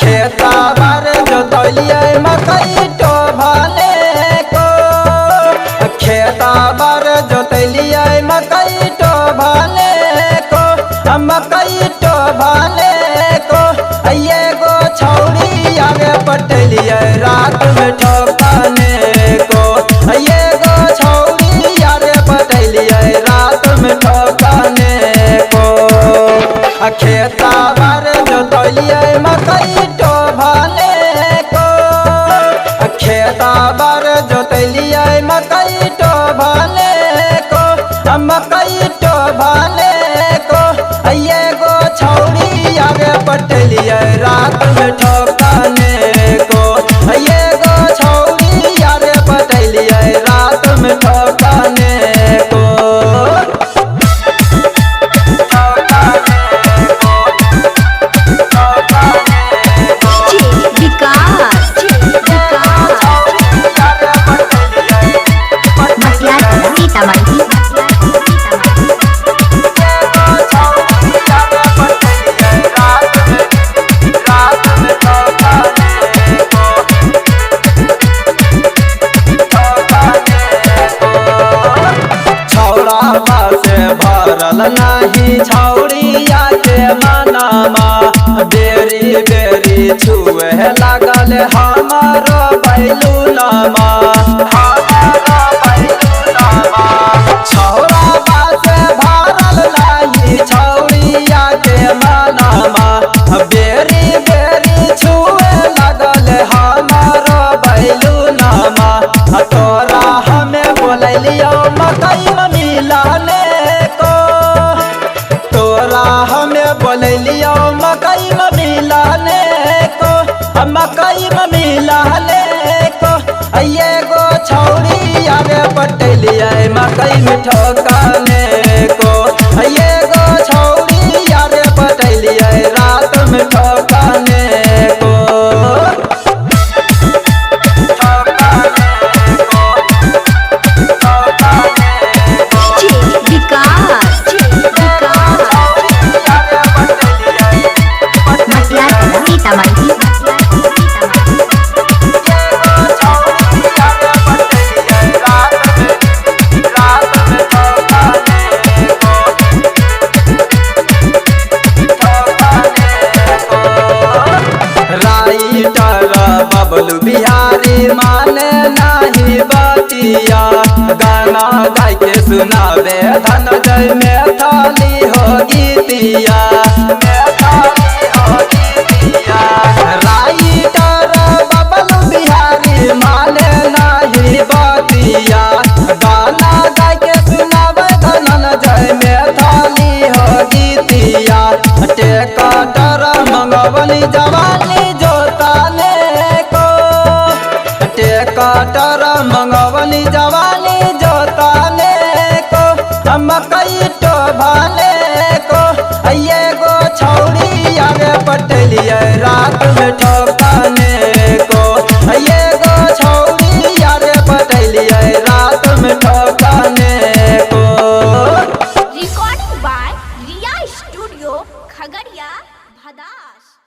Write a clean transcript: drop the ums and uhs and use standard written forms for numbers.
खेता बार जोतलिए मकई तो भाले को खेता बार जोतलिए मकई तो भाले को मकई तो भाले को ये गो छौड़ी यार पटलिए रात में ठोकाने को ये गो छौड़ी यार पटलिए रात में ठोकाने को खेता बार जोतलिए मकई तो भाले को खेता बार जोतलिए मकई तो भाले को मकई तो भाले को ये गो छौड़ी यार पटलिए रात में ठोकाने को ये गो छौड़ी यार पटलिए रात में ठोकाने को भरल नहीं छौड़िया के मनामा बेरी बेरी छुए लागल हमारो बैलूनमा छौड़ा से भरल नहीं छौड़िया के मनामा बेरी बेरी छुए लागल हमारो बैलूनमा तोरा हमें बोलियो मकई में मिलाने हमें बोलियो मकई में मिलाने को मकई में मिलाने को ये गो छौड़ी यार पटलिए मकई में ठोकाने को ये गो छौड़ी यार पटलिए रात में ठोकाने को बबलू बिहारी माने नहीं बतिया गाना गाय के सुनावे धनंजय में थाली हो गीतिया राइटर बबलू बिहारी माने नहीं बतिया गाना गाय के सुनावे धनंजय में थाली हो गीतिया टेकटर मंगवनी जवानी जोताने टेकटर मंगवनी जवानी जोताने को मकई तो भाले को ये गो छौड़ी यार पटलिए रात में ठोकाने को ये गो छौड़ी यार पटलिए रात में ठोकाने को। Recording by Riya studio Khagaria Bhadas.